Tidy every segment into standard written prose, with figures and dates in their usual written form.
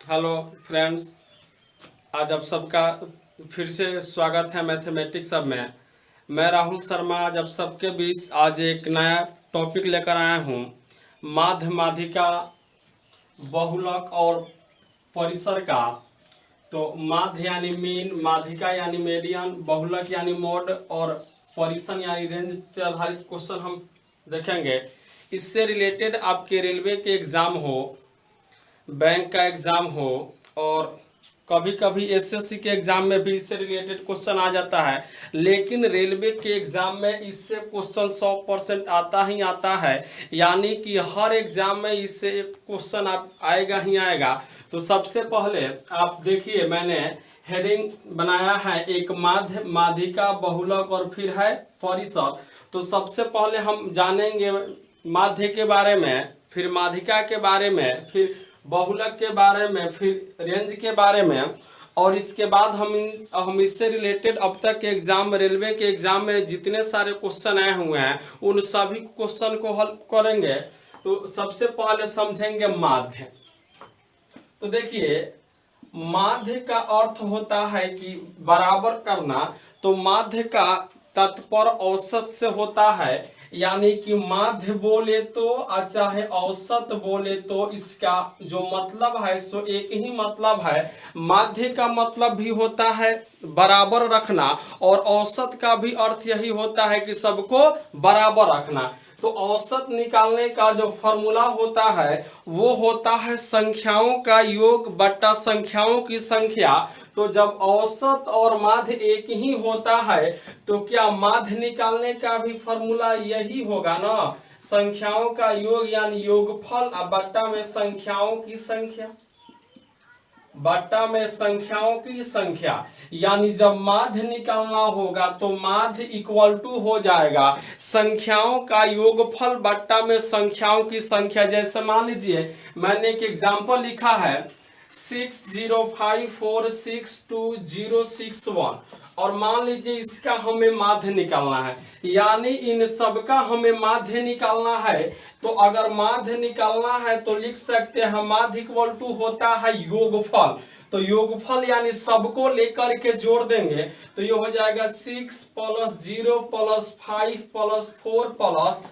Hello friends, आज आप सबका फिर से स्वागत है मैथमेटिक्स सब में। मैं राहुल शर्मा आज आप सबके बीच आज एक नया टॉपिक लेकर आया हूँ। माध्य, माध्यिका, बहुलक और परिसर का। तो माध्य यानी मीन, माध्यिका यानी मीडियन, बहुलक यानी मोड और परिसर यानी रेंज पे आधारित क्वेश्चन हम देखेंगे। इससे रिलेटेड आपके रेलवे के एग्ज़ाम हो, बैंक का एग्ज़ाम हो और कभी कभी एसएससी के एग्ज़ाम में भी इससे रिलेटेड क्वेश्चन आ जाता है। लेकिन रेलवे के एग्ज़ाम में इससे क्वेश्चन 100% आता ही आता है, यानी कि हर एग्ज़ाम में इससे एक क्वेश्चन आप आएगा ही आएगा। तो सबसे पहले आप देखिए, मैंने हेडिंग बनाया है एक माध्य, माध्यिका, बहुलक और फिर है परिसर। तो सबसे पहले हम जानेंगे माध्य के बारे में, फिर माध्यिका के बारे में, फिर बहुलक के बारे में, फिर रेंज के बारे में। और इसके बाद हम इससे रिलेटेड अब तक के एग्जाम, रेलवे के एग्जाम में जितने सारे क्वेश्चन आए हुए हैं उन सभी क्वेश्चन को हल करेंगे। तो सबसे पहले समझेंगे माध्य। तो देखिए, माध्य का अर्थ होता है कि बराबर करना। तो माध्य का तात्पर्य औसत से होता है, यानी कि माध्य बोले तो चाहे औसत बोले तो इसका जो मतलब है सो एक ही मतलब है। माध्य का मतलब भी होता है बराबर रखना और औसत का भी अर्थ यही होता है कि सबको बराबर रखना। तो औसत निकालने का जो फॉर्मूला होता है वो होता है संख्याओं का योग बट्टा संख्याओं की संख्या। तो जब औसत और माध्य एक ही होता है तो क्या माध्य निकालने का भी फॉर्मूला यही होगा ना, संख्याओं का योग यानी योगफल बट्टा में संख्याओं की संख्या, बट्टा में संख्याओं की संख्या। यानी जब माध्य निकालना होगा तो माध्य इक्वल टू हो जाएगा संख्याओं का योगफल बट्टा में संख्याओं की संख्या। जैसे मान लीजिए मैंने एक एग्जांपल लिखा है 6054626061 और मान लीजिए इसका हमें माध्य निकालना है, यानी इन सब का हमें माध्य निकालना है। तो अगर माध्य निकालना है तो लिख सकते हैं माध्य इक्वल टू होता है योगफल। तो योगफल यानी सबको लेकर के जोड़ देंगे तो ये हो जाएगा 6 + 0 + 5 + 4 +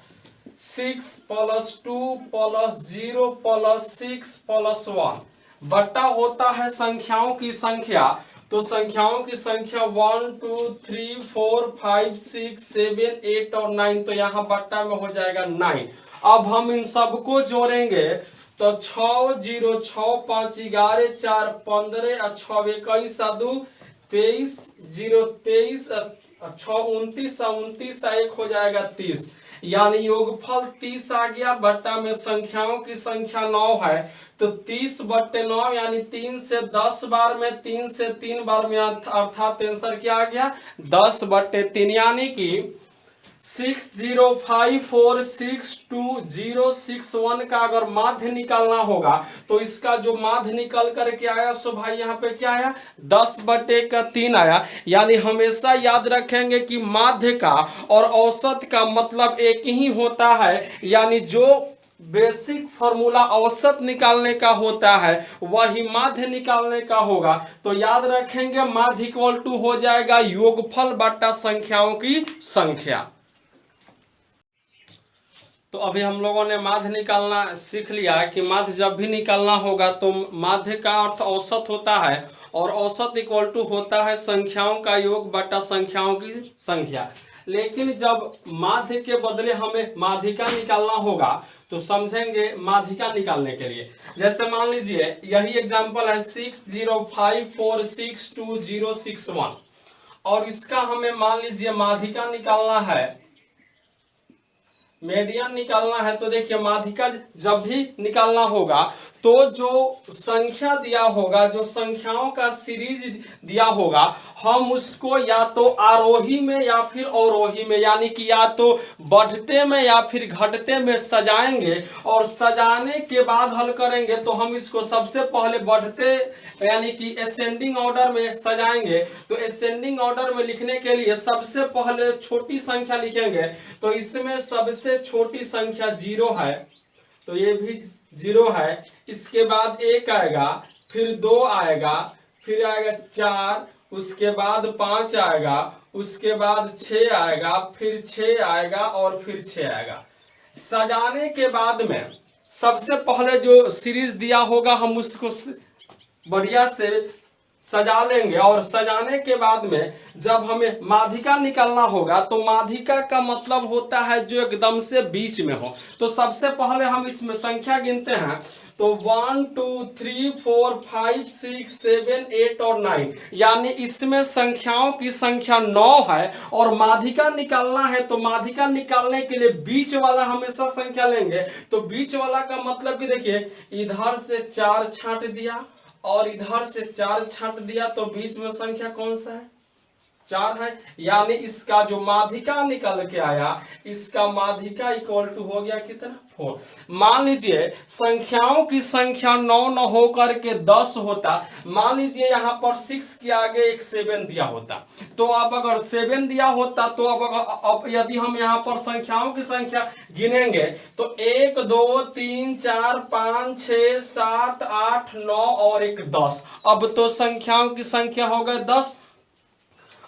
6 + 2 + 0 + 6 + 1 बट्टा होता है संख्याओं की संख्या। तो संख्याओं की संख्या 1 2 3 4 5 6 7 8 और 9। तो यहाँ बट्टा में हो जाएगा 9। अब हम इन सबको जोड़ेंगे तो 6 0 6 5 11 4 15 और 6 21 2 23 0 23 6 29 29 1 हो जाएगा 30। यानी योगफल 30 आ गया बट्टा में संख्याओं की संख्या 9 है। तो 30 बट्टे 9 यानी 3 से 10 बार में, 3 से 3 बार में, अर्थात आंसर क्या आ गया 10/3। यानी कि 6054626061 का अगर माध्य निकालना होगा तो इसका जो माध्य निकल करके आया सो भाई यहाँ पे क्या आया 10/3 आया। यानी हमेशा याद रखेंगे कि माध्य का और औसत का मतलब एक ही होता है, यानी जो बेसिक फॉर्मूला औसत निकालने का होता है वही माध्य निकालने का होगा। तो याद रखेंगे माध्य इक्वल टू हो जाएगा योगफल बट्टा संख्याओं की संख्या। तो अभी हम लोगों ने माध्य निकालना सीख लिया कि माध्य जब भी निकालना होगा तो माध्य का अर्थ औसत होता है और औसत इक्वल टू होता है संख्याओं का योग बटा संख्याओं की संख्या। लेकिन जब माध्य के बदले हमें माध्यिका निकालना होगा तो समझेंगे माध्यिका निकालने के लिए। जैसे मान लीजिए यही एग्जांपल है 6054626061 और इसका हमें मान लीजिए माध्यिका निकालना है, मीडियन निकालना है। तो देखिए माध्यिका जब भी निकालना होगा तो जो संख्या दिया होगा, जो संख्याओं का सीरीज दिया होगा, हम उसको या तो आरोही में या फिर अवरोही में, यानी कि या तो बढ़ते में या फिर घटते में सजाएंगे और सजाने के बाद हल करेंगे। तो हम इसको सबसे पहले बढ़ते यानी कि असेंडिंग ऑर्डर में सजाएंगे। तो असेंडिंग ऑर्डर में लिखने के लिए सबसे पहले छोटी संख्या लिखेंगे। तो इसमें सबसे छोटी संख्या 0 है तो ये भी 0 है। इसके बाद 1 आएगा, फिर 2 आएगा, फिर आएगा 4, उसके बाद 5 आएगा, उसके बाद 6 आएगा, फिर 6 आएगा और फिर 6 आएगा। सजाने के बाद में सबसे पहले जो सीरीज दिया होगा हम उसको बढ़िया से सजा लेंगे, और सजाने के बाद में जब हमें माध्यिका निकालना होगा तो माध्यिका का मतलब होता है जो एकदम से बीच में हो। तो सबसे पहले हम इसमें संख्या गिनते हैं, तो 1 2 3 4 5 6 7 8 और 9, यानी इसमें संख्याओं की संख्या 9 है और माध्यिका निकालना है। तो माध्यिका निकालने के लिए बीच वाला हमेशा संख्या लेंगे। तो बीच वाला का मतलब कि देखिए, इधर से 4 छांट दिया और इधर से 4 छांट दिया, तो बीच में संख्या कौन सा है? 4 है। यानी इसका जो माध्यिका निकल के आया, इसका माध्यिका इक्वल टू हो गया कितना? 4। मान लीजिए संख्याओं की संख्या 9 न होकर के 10 होता, मान लीजिए यहाँ पर 6 के आगे एक 7 दिया होता, तो अब अगर 7 दिया होता तो अब यदि हम यहाँ पर संख्याओं की संख्या गिनेंगे तो 1 2 3 4 5 6 7 8 9 और एक 10। अब तो संख्याओं की संख्या हो गए 10।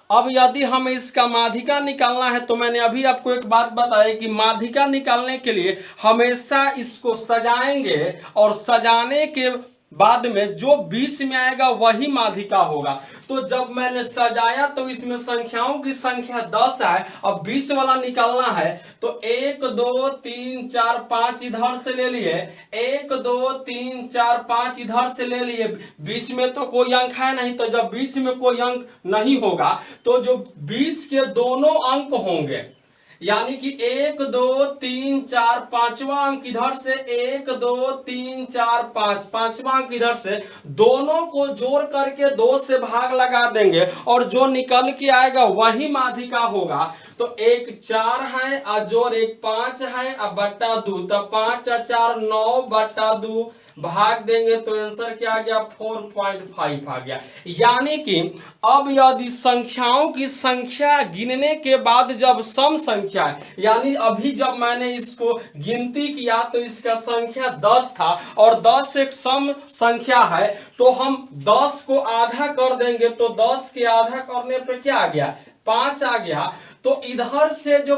अब यदि हमें इसका माध्यिका निकालना है तो मैंने अभी आपको एक बात बताई कि माध्यिका निकालने के लिए हमेशा इसको सजाएंगे और सजाने के बाद में जो बीच में आएगा वही माध्यिका होगा। तो जब मैंने सजाया तो इसमें संख्याओं की संख्या 10 है, अब बीच वाला निकालना है तो 1 2 3 4 5 इधर से ले लिए, 1 2 3 4 5 इधर से ले लिए, बीच में तो कोई अंक है नहीं। तो जब बीच में कोई अंक नहीं होगा तो जो बीच के दोनों अंक होंगे, यानी कि 1 2 3 4 पांचवा अंक इधर से, 1 2 3 4 5 पांचवा अंक इधर से, दोनों को जोड़ करके 2 से भाग लगा देंगे और जो निकल के आएगा वही माध्यिका होगा। तो एक 4 है और जोड़ एक 5 है और बट्टा 2, तो 5 और 4 9 बट्टा 2 भाग देंगे तो आंसर क्या आ गया? 4.5 आ गया। यानी कि अब यदि संख्याओं की संख्या गिनने के बाद जब सम संख्या है, यानी अभी जब मैंने इसको गिनती किया तो इसका संख्या 10 था और 10 एक सम संख्या है, तो हम 10 को आधा कर देंगे, तो 10 के आधा करने पे क्या आ गया? 5 आ गया। तो इधर से जो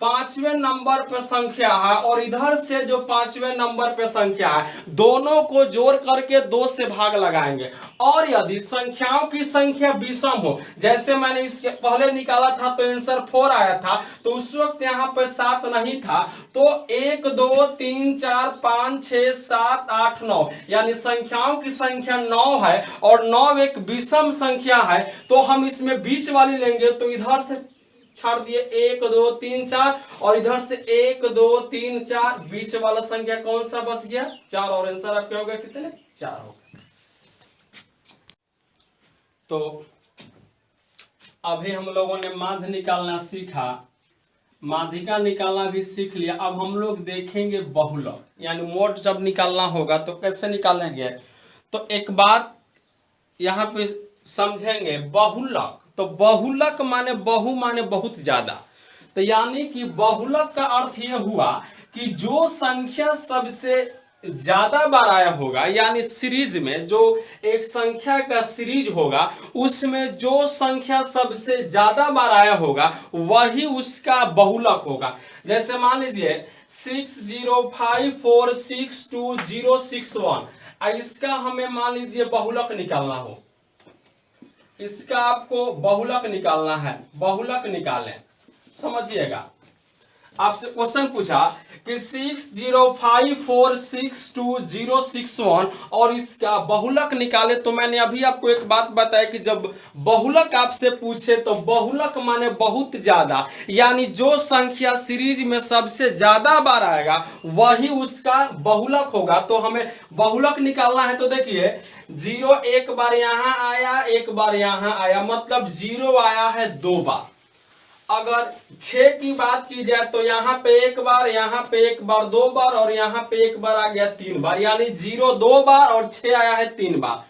5वें नंबर पे संख्या है और इधर से जो 5वें नंबर पे संख्या है, दोनों को जोड़ करके 2 से भाग लगाएंगे। और यदि संख्याओं की संख्या विषम हो, जैसे मैंने इसके पहले निकाला था तो आंसर 4 आया था, तो उस वक्त यहाँ पे 7 नहीं था, तो 1 2 3 4 5 6 7 8 9, यानी संख्याओं की संख्या 9 है और 9 एक विषम संख्या है, तो हम इसमें बीच वाली लेंगे। तो इधर से छाड़ दिए 1 2 3 4 और इधर से 1 2 3 4, बीच वाला संख्या कौन सा बच गया? 4, और आंसर आपके हो गया कितने? 4 हो गया। तो अभी हम लोगों ने माध्य निकालना सीखा, माध्यिका निकालना भी सीख लिया। अब हम लोग देखेंगे बहुलक, यानी मोड जब निकालना होगा तो कैसे निकालेंगे। तो एक बात यहाँ पे समझेंगे, बहुलक, तो बहुलक माने बहु माने बहुत ज्यादा, तो यानी कि बहुलक का अर्थ यह हुआ कि जो संख्या सबसे ज्यादा बार आया होगा, यानी सीरीज में जो एक संख्या का सीरीज होगा उसमें जो संख्या सबसे ज्यादा बार आया होगा वही उसका बहुलक होगा। जैसे मान लीजिए 6054626061, इसका हमें मान लीजिए बहुलक निकालना हो, इसका आपको बहुलक निकालना है, बहुलक निकालें। समझिएगा, आपसे क्वेश्चन पूछा कि 6054626061 और इसका बहुलक निकाले, तो मैंने अभी आपको एक बात बताया कि जब बहुलक आपसे पूछे तो बहुलक माने बहुत ज्यादा, यानी जो संख्या सीरीज में सबसे ज्यादा बार आएगा वही उसका बहुलक होगा। तो हमें बहुलक निकालना है, तो देखिए 0 एक बार यहां आया, एक बार यहां आया, मतलब 0 आया है 2 बार। अगर 6 की बात की जाए तो यहाँ पे एक बार, यहाँ पे एक बार 2 बार और यहाँ पे एक बार आ गया 3 बार, यानी 0 2 बार और 6 आया है 3 बार।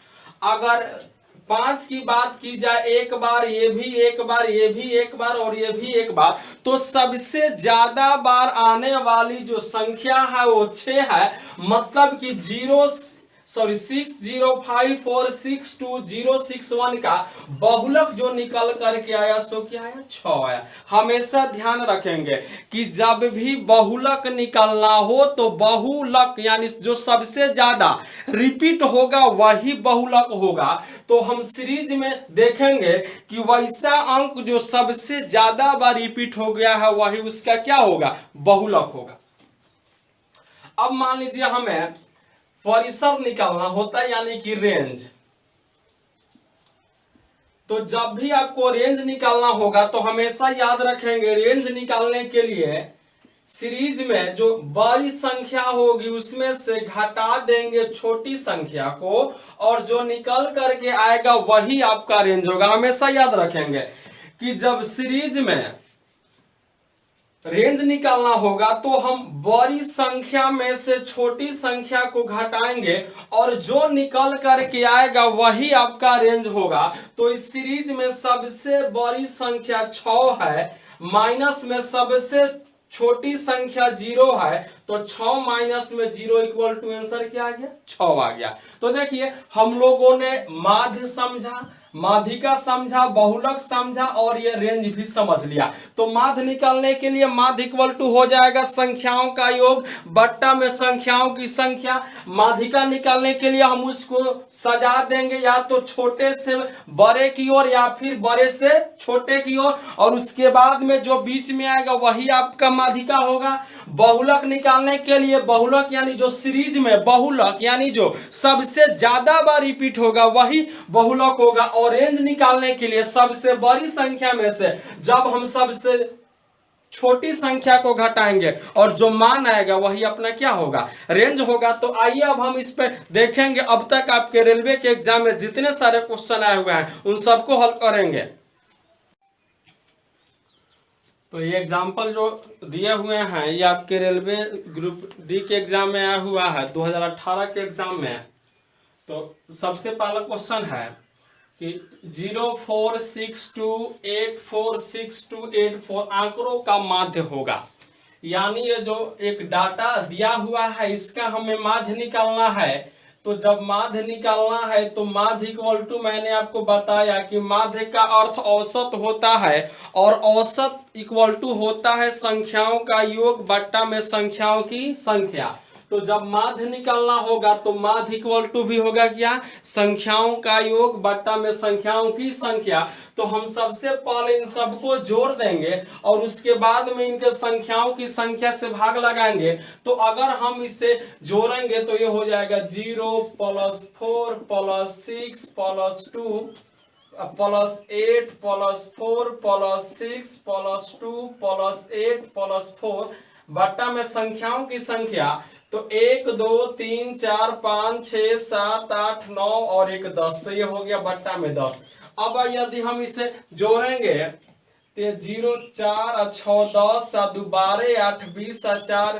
अगर 5 की बात की जाए, एक बार, ये भी एक बार, ये भी एक बार और ये भी एक बार, तो सबसे ज्यादा बार आने वाली जो संख्या है वो 6 है, मतलब कि 0 सॉरी 6054620661 का बहुलक जो निकल करके आया सो क्या आया 6 आया। हमेशा ध्यान रखेंगे कि जब भी बहुलक निकालना हो तो बहुलक यानी जो सबसे ज्यादा रिपीट होगा वही बहुलक होगा। तो हम सीरीज में देखेंगे कि वैसा अंक जो सबसे ज्यादा बार रिपीट हो गया है वही उसका क्या होगा बहुलक होगा। अब मान लीजिए हमें परिसर निकालना होता है यानी कि रेंज। तो जब भी आपको रेंज निकालना होगा तो हमेशा याद रखेंगे रेंज निकालने के लिए सीरीज में जो बड़ी संख्या होगी उसमें से घटा देंगे छोटी संख्या को और जो निकल करके आएगा वही आपका रेंज होगा। हमेशा याद रखेंगे कि जब सीरीज में रेंज निकालना होगा तो हम बड़ी संख्या में से छोटी संख्या को घटाएंगे और जो निकल करके आएगा वही आपका रेंज होगा। तो इस सीरीज में सबसे बड़ी संख्या 6 है, माइनस में सबसे छोटी संख्या 0 है, तो 6 माइनस में 0 इक्वल टू आंसर क्या आ गया 6 आ गया। तो देखिए हम लोगों ने माध्य समझा, माध्यिका समझा, बहुलक समझा और ये रेंज भी समझ लिया। तो माध्य निकालने के लिए माध्य इक्वल टू हो जाएगा संख्याओं का योग बट्टा में संख्याओं की संख्या। माध्यिका निकालने के लिए हम उसको सजा देंगे या तो छोटे से बड़े की ओर या फिर बड़े से छोटे की ओर और उसके बाद में जो बीच में आएगा वही आपका माध्यिका होगा। बहुलक निकालने के लिए बहुलक यानी जो सीरीज में बहुलक यानी जो सबसे ज्यादा बार रिपीट होगा वही बहुलक होगा। और रेंज निकालने के लिए सबसे बड़ी संख्या में से जब हम सबसे छोटी संख्या को घटाएंगे और जो मान आएगा वही अपना क्या होगा रेंज होगा। तो आइए अब हम इस पे देखेंगे अब तक आपके रेलवे के एग्जाम में जितने सारे क्वेश्चन आए हुए हैं उन सबको हल करेंगे। तो ये एग्जाम्पल जो दिए हुए हैं ये आपके रेलवे ग्रुप डी के एग्जाम में आया हुआ है 2018 के एग्जाम में। तो सबसे पहला क्वेश्चन है कि 0462846284 आंकड़ों का माध्य होगा। यानी ये जो एक डाटा दिया हुआ है इसका हमें माध्य निकालना है। तो जब माध्य निकालना है तो माध्य इक्वल टू मैंने आपको बताया कि माध्य का अर्थ औसत होता है और औसत इक्वल टू होता है संख्याओं का योग बट्टा में संख्याओं की संख्या। तो जब माध्य निकालना होगा तो माध्य इक्वल टू भी होगा क्या संख्याओं का योग बट्टा में संख्याओं की संख्या। तो हम सबसे पहले इन सबको जोड़ देंगे और उसके बाद में इनके संख्याओं की संख्या से भाग लगाएंगे। तो अगर हम इसे जोड़ेंगे तो ये हो जाएगा 0 + 4 + 6 + 2 +8 + 4 + 6 + 2 + 8 + 4 बट्टा में संख्याओं की संख्या। तो 1 2 3 4 5 6 7 8 9 और 1 10। तो ये हो गया बट्टा में 10। अब यदि हम इसे जोड़ेंगे तो 0 4 6 10 2 12 8 20 4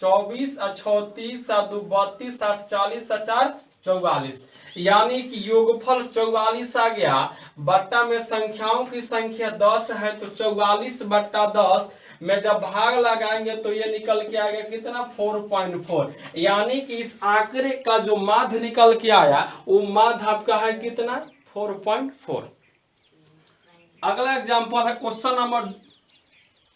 24 6 30 2 32 8 40 4 44 यानी कि योगफल 44 आ गया। बट्टा में संख्याओं की संख्या 10 है तो 44 बट्टा 10 में जब भाग लगाएंगे तो ये निकल के आ गया कितना 4.4। यानी कि इस आंकड़े का जो माध्य निकल के आया वो माध्य आपका है कितना 4.4। अगला एग्जांपल है क्वेश्चन नंबर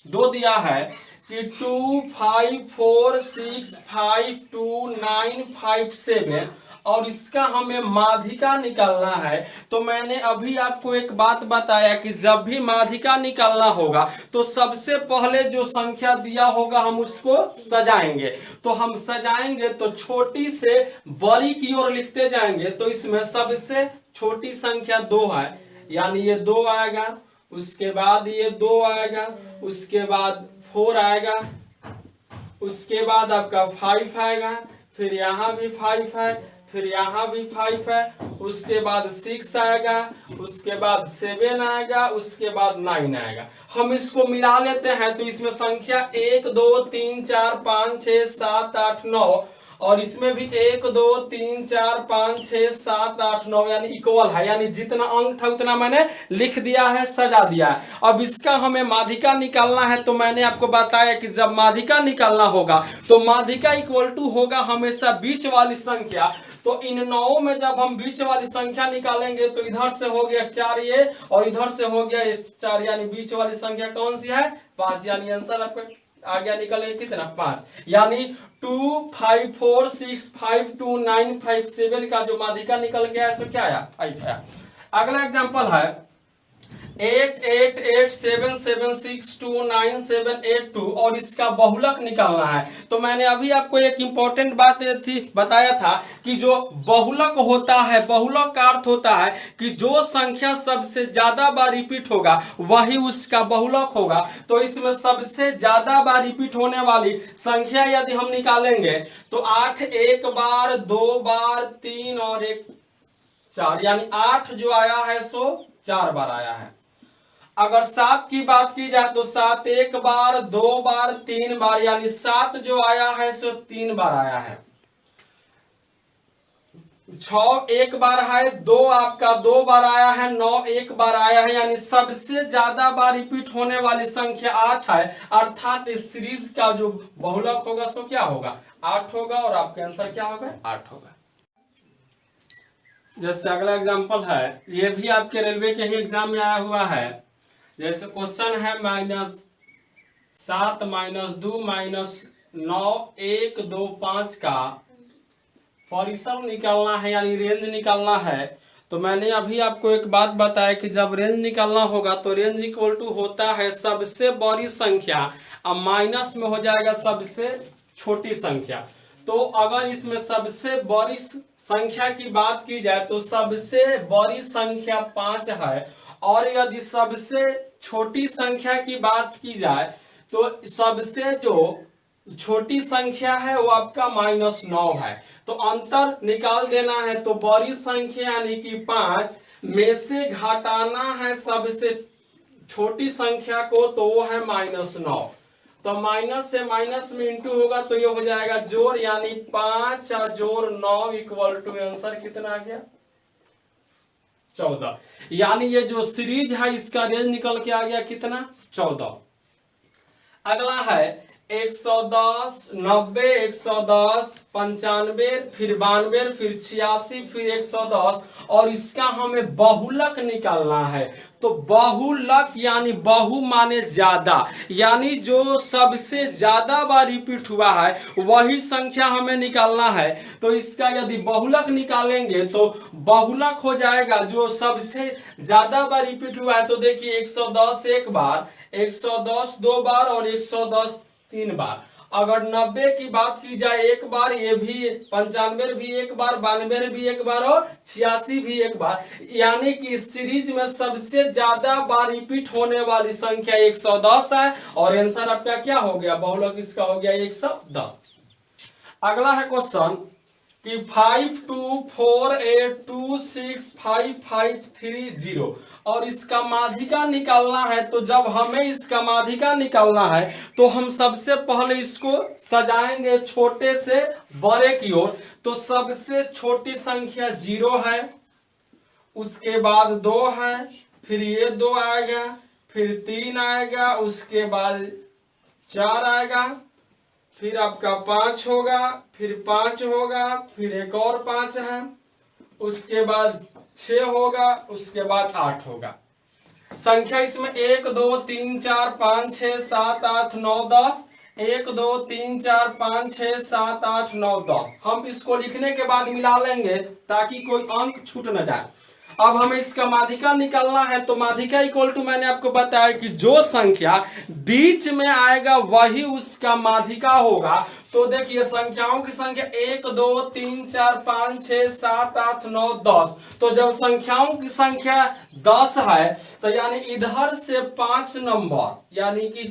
2 दिया है कि 2 5 4 6 5 2 9 5 7 और इसका हमें माध्यिका निकालना है। तो मैंने अभी आपको एक बात बताया कि जब भी माध्यिका निकालना होगा तो सबसे पहले जो संख्या दिया होगा हम उसको सजाएंगे। तो हम सजाएंगे तो छोटी से बड़ी की ओर लिखते जाएंगे। तो इसमें सबसे छोटी संख्या 2 है यानी ये 2 आएगा, उसके बाद ये 2 आएगा, उसके बाद 4 आएगा, उसके बाद आपका 5 आएगा, फिर यहाँ भी 5 है, फिर यहाँ भी 5 है, उसके बाद 6 आएगा, उसके बाद 7 आएगा, उसके बाद 9 आएगा। हम इसको मिला लेते हैं तो इसमें संख्या 1 2 3 4 5 6 7 8 9 और इसमें भी 1 2 3 4 5 6 7 8 9 यानी इक्वल है। यानी जितना अंक था उतना मैंने लिख दिया है, सजा दिया है। अब इसका हमें माध्यिका निकालना है। तो मैंने आपको बताया कि जब माध्यिका निकालना होगा तो माध्यिका इक्वल टू होगा हमेशा बीच वाली संख्या। तो इन 9 में जब हम बीच वाली संख्या निकालेंगे तो इधर से हो गया 4 ये और इधर से हो गया 4, यानी बीच वाली संख्या कौन सी है 5, यानी आंसर आपका आ गया निकल कितना 5, यानी 2 5 4 6 5 2 9 5 7 का जो माध्यिका निकल गया है सो क्या आया 5 आया। अगला एग्जांपल है 8 8 8 7 7 6 2 9 7 8 2 और इसका बहुलक निकालना है। तो मैंने अभी आपको एक इंपॉर्टेंट बात बताया था कि जो बहुलक होता है, बहुलक का अर्थ होता है कि जो संख्या सबसे ज्यादा बार रिपीट होगा वही उसका बहुलक होगा। तो इसमें सबसे ज्यादा बार रिपीट होने वाली संख्या यदि हम निकालेंगे तो 8 एक बार, 2 बार, 3 और 1 4, यानी 8 जो आया है सो 4 बार आया है। अगर 7 की बात की जाए तो 7 एक बार, 2 बार, 3 बार, यानी 7 जो आया है सो 3 बार आया है। 6 एक बार है, 2 आपका 2 बार आया है, 9 एक बार आया है, यानी सबसे ज्यादा बार रिपीट होने वाली संख्या 8 है। अर्थात इस सीरीज का जो बहुलक होगा सो क्या होगा 8 होगा और आपका आंसर क्या होगा 8 होगा। जैसे अगला एग्जांपल है, ये भी आपके रेलवे के ही एग्जाम में आया हुआ है। जैसे क्वेश्चन है -7 -2 -9 1 2 5 का परिसर निकालना है, यानी रेंज निकालना है। तो मैंने अभी आपको एक बात बताया कि जब रेंज निकालना होगा तो रेंज इक्वल टू होता है सबसे बड़ी संख्या अब माइनस में हो जाएगा सबसे छोटी संख्या। तो अगर इसमें सबसे बड़ी संख्या की बात की जाए तो सबसे बड़ी संख्या 5 है और यदि सबसे छोटी संख्या की बात की जाए तो सबसे जो छोटी संख्या है वो आपका -9 है। तो अंतर निकाल देना है, तो बड़ी संख्या यानी कि 5 में से घटाना है सबसे छोटी संख्या को, तो वो है -9। तो माइनस से माइनस में इंटू होगा तो ये हो जाएगा जोड़, यानी 5 जोड़ 9 इक्वल टू आंसर कितना आ गया 14। यानी ये जो सीरीज है इसका रेंज निकल के आ गया कितना 14। अगला है 110 90 110 95 फिर 92 फिर 86 फिर 110 और इसका हमें बहुलक निकालना है। तो बहुलक यानी बहु माने ज्यादा, यानी जो सबसे ज्यादा बार रिपीट हुआ है वही संख्या हमें निकालना है। तो इसका यदि बहुलक निकालेंगे तो बहुलक हो जाएगा जो सबसे ज्यादा बार रिपीट हुआ है। तो देखिए 110 एक बार, 110 2 बार और 110 3 बार। अगर 90 की बात की जाए एक बार, ये भी 95 भी एक बार, 92 भी एक बार और 86 भी एक बार, यानी कि इस सीरीज में सबसे ज्यादा बार रिपीट होने वाली संख्या 110 है और आंसर आपका क्या हो गया बहुलक इसका हो गया 110। अगला है क्वेश्चन कि 5 2 4 8 2 6 5 5 3 0 और इसका माध्यिका निकालना है। तो जब हमें इसका माध्यिका निकालना है तो हम सबसे पहले इसको सजाएंगे छोटे से बड़े की ओर। तो सबसे छोटी संख्या 0 है, उसके बाद 2 है, फिर ये 2 आएगा, फिर 3 आएगा, उसके बाद 4 आएगा, फिर आपका 5 होगा, फिर 5 होगा, फिर एक और 5 है, उसके बाद 6 होगा, उसके बाद 8 होगा। संख्या इसमें 1 2 3 4 5 6 7 8 9 10, 1 2 3 4 5 6 7 8 9 10। हम इसको लिखने के बाद मिला लेंगे ताकि कोई अंक छूट न जाए। अब हमें इसका माध्यिका निकालना है। तो माध्यिका इक्वल टू मैंने आपको बताया कि जो संख्या बीच में आएगा वही उसका माध्यिका होगा। तो देखिए संख्याओं की संख्या 1 2 3 4 5 6 7 8 9 10। तो जब संख्याओं की संख्या 10 है तो यानी इधर से 5 नंबर यानी कि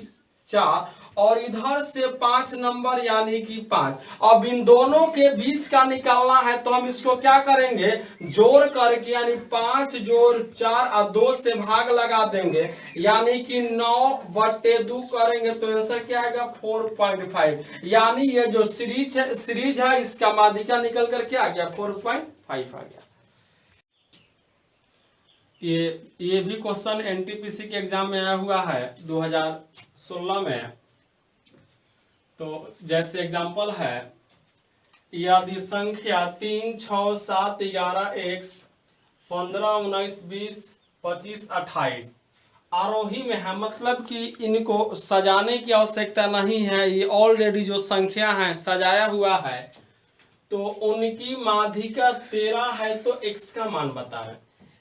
4 और इधर से 5 नंबर यानी कि 5। अब इन दोनों के बीच का निकालना है तो हम इसको क्या करेंगे जोड़ करके, यानी 5 जोड़ 4 और 2 से भाग लगा देंगे, यानी कि 9/2 करेंगे तो आंसर क्या आएगा 4.5। यानी ये जो सीरीज है इसका माध्यिका निकल कर क्या आ गया 4.5 आ गया। ये भी क्वेश्चन एनटीपीसी के एग्जाम में आया हुआ है 2016 में। तो जैसे एग्जांपल है यदि संख्या 3, 6, 7, 11, x 15, 19, 20, 25, 28 आरोही में है, मतलब कि इनको सजाने की आवश्यकता नहीं है, ये ऑलरेडी जो संख्या है सजाया हुआ है, तो उनकी माध्यिका 13 है, तो x का मान बताएं।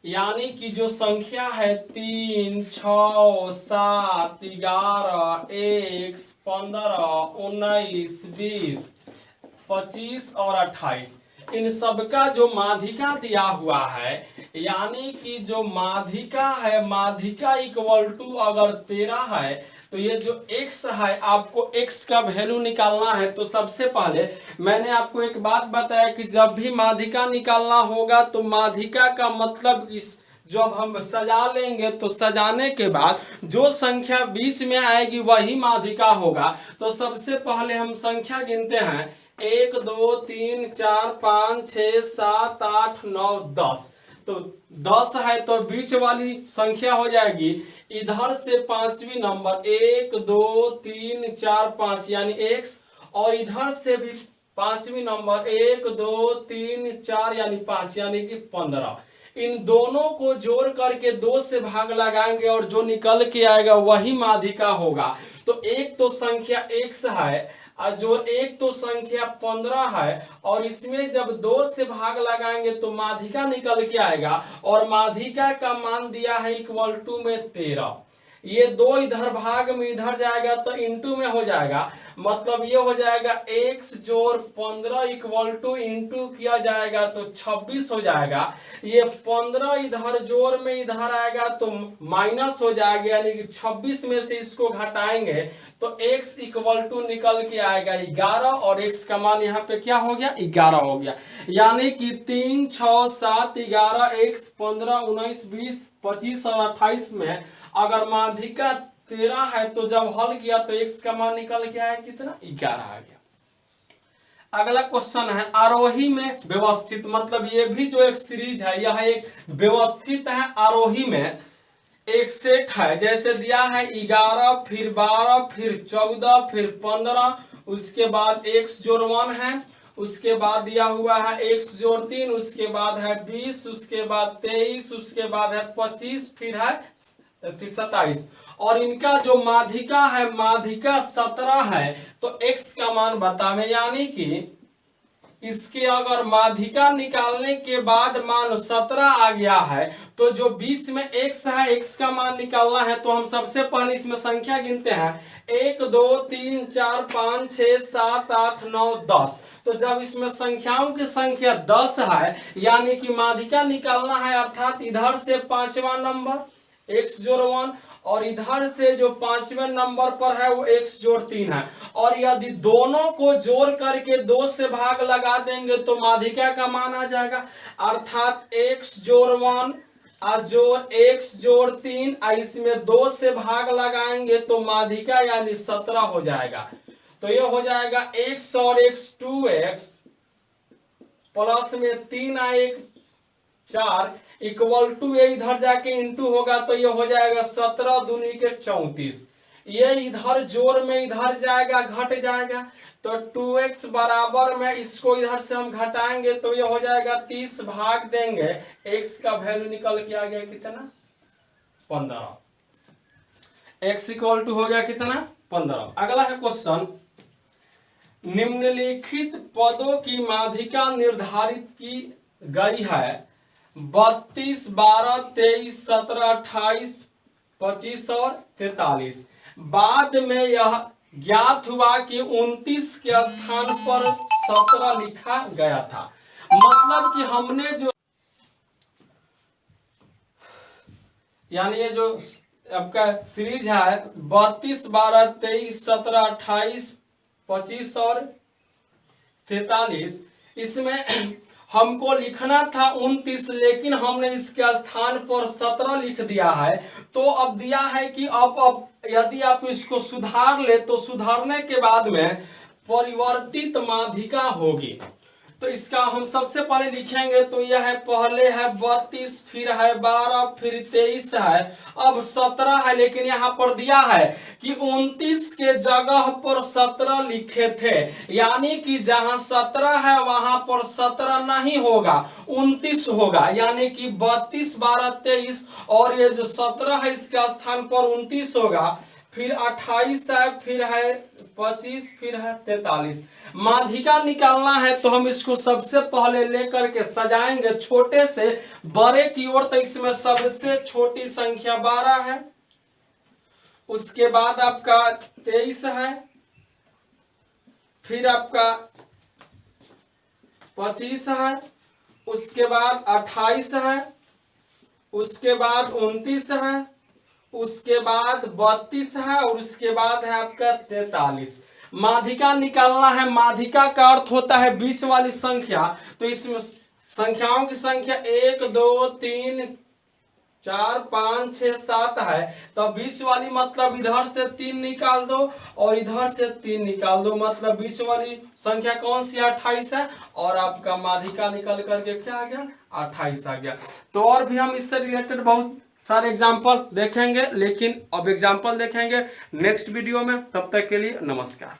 यानी कि जो संख्या है 3, 6, 7, 11, x 15, 19, 20, 25 और 28 इन सबका जो माध्यिका दिया हुआ है, यानी कि जो माध्यिका है, माध्यिका इक्वल टू अगर 13 है, तो ये जो x है, आपको x का वैल्यू निकालना है। तो सबसे पहले मैंने आपको एक बात बताया कि जब भी माध्यिका निकालना होगा तो माध्यिका का मतलब इस जब हम सजा लेंगे तो सजाने के बाद जो संख्या बीच में आएगी वही माध्यिका होगा। तो सबसे पहले हम संख्या गिनते हैं, 1, 2, 3, 4, 5, 6, 7, 8, 9, 10। तो 10 है तो बीच वाली संख्या हो जाएगी इधर से पांचवी नंबर 1, 2, 3, 4, 5 यानी x, और इधर से भी पांचवी नंबर 1, 2, 3, 4 यानी 5 यानी कि 15। इन दोनों को जोड़ करके 2 से भाग लगाएंगे और जो निकल के आएगा वही माध्यिका होगा। तो एक तो संख्या x है और जो एक तो संख्या 15 है, और इसमें जब 2 से भाग लगाएंगे तो माध्यिका निकल के आएगा, और माध्यिका का मान दिया है इक्वल टू में 13। ये 2 इधर भाग में इधर जाएगा तो इंटू में हो जाएगा, मतलब ये हो जाएगा x जोड़ 15 इक्वल टू इंटू किया जाएगा तो 26 हो जाएगा। ये 15 इधर जोड़ में इधर आएगा तो माइनस हो जाएगा, यानी कि 26 में से इसको घटाएंगे तो x इक्वल टू निकल के आएगा 11, और x का मान यहाँ पे क्या हो गया 11 हो गया। यानी कि 3, 6, 7, 11, x 15, 19, 20, 25 और 28 में अगर माध्यिका 13 है तो जब हल किया तो x का मान निकल के आया कितना 11 आ गया। अगला क्वेश्चन है आरोही में व्यवस्थित, मतलब ये भी जो एक सीरीज है यह एक व्यवस्थित है। आरोही में एक सेट है, जैसे दिया है 11, फिर 12, फिर 14, फिर 15, उसके बाद x जोड़ 1 है, उसके बाद दिया हुआ है x जोड़ 3, उसके बाद है 20, उसके बाद 23, उसके बाद है 25, फिर है 27, और इनका जो माध्यिका है माध्यिका 17 है। तो x का मान बतावे, यानी कि इसके अगर माध्यिका निकालने के बाद मान 17 आ गया है तो जो बीच में x है x का मान निकालना है। तो हम सबसे पहले इसमें संख्या गिनते हैं, 1, 2, 3, 4, 5, 6, 7, 8, 9, 10। तो जब इसमें संख्याओं की संख्या 10 है यानी कि माध्यिका निकालना है, अर्थात इधर से पांचवा नंबर x जोड़ 1 और इधर से जो पांचवें नंबर पर है वो x जोड़ 3 है, और यदि दोनों को जोड़ करके 2 से भाग लगा देंगे तो माध्यिका का मान आ जाएगा, अर्थात x जोड़ 1 और जोड़ x जोड़ 3, इसमें 2 से भाग लगाएंगे तो माध्यिका यानी 17 हो जाएगा। तो ये हो जाएगा x और x 2x प्लस में 3 1 4 इक्वल टू ये इधर जाके इंटू होगा तो ये हो जाएगा 17 दूनी के 34। ये इधर जोड़ में इधर जाएगा घट जाएगा, तो 2x बराबर में इसको इधर से हम घटाएंगे तो ये हो जाएगा 30 भाग देंगे x का वैल्यू निकल के आ गया कितना 15। x इक्वल टू हो गया कितना 15। अगला है क्वेश्चन, निम्नलिखित पदों की माध्यिका निर्धारित की गई है 32, 12, 23, 17, 28, 25 और 43। बाद में यह ज्ञात हुआ कि 29 के स्थान पर 17 लिखा गया था। मतलब कि हमने जो यानी ये जो आपका सीरीज है 32, 12, 23, 17, 28, 25 और 43, इसमें हमको लिखना था 29, लेकिन हमने इसके स्थान पर 17 लिख दिया है। तो अब दिया है कि अब यदि आप इसको सुधार ले तो सुधारने के बाद में परिवर्तित माध्यिका होगी। तो इसका हम सबसे पहले लिखेंगे तो यह है, पहले है 32, फिर है 12, फिर 23 है, अब 17 है। लेकिन यहाँ पर दिया है कि 29 के जगह पर 17 लिखे थे, यानी कि जहां 17 है वहां पर 17 नहीं होगा, 29 होगा। यानी कि 32, 12, 23 और ये जो 17 है इसके स्थान पर 29 होगा। फिर 28 है, फिर है 25, फिर है 43। माध्यिका निकालना है तो हम इसको सबसे पहले लेकर के सजाएंगे छोटे से बड़े की ओर। तो इसमें सबसे छोटी संख्या 12 है, उसके बाद आपका 23 है, फिर आपका 25 है, उसके बाद 28 है, उसके बाद 29 है, उसके बाद 32 है और उसके बाद है आपका 43। माध्यिका निकालना है। माध्यिका का अर्थ होता है बीच वाली संख्या। तो इसमें संख्याओं की संख्या 1, 2, 3, 4, 5, 6, 7 है। तो बीच वाली मतलब इधर से 3 निकाल दो और इधर से 3 निकाल दो, मतलब बीच वाली संख्या कौन सी 28 है। और आपका माध्यिका निकल करके क्या आ गया, 28 आ गया। तो और भी हम इससे रिलेटेड बहुत सारे एग्जाम्पल देखेंगे, लेकिन अब एग्जाम्पल देखेंगे नेक्स्ट वीडियो में। तब तक के लिए नमस्कार।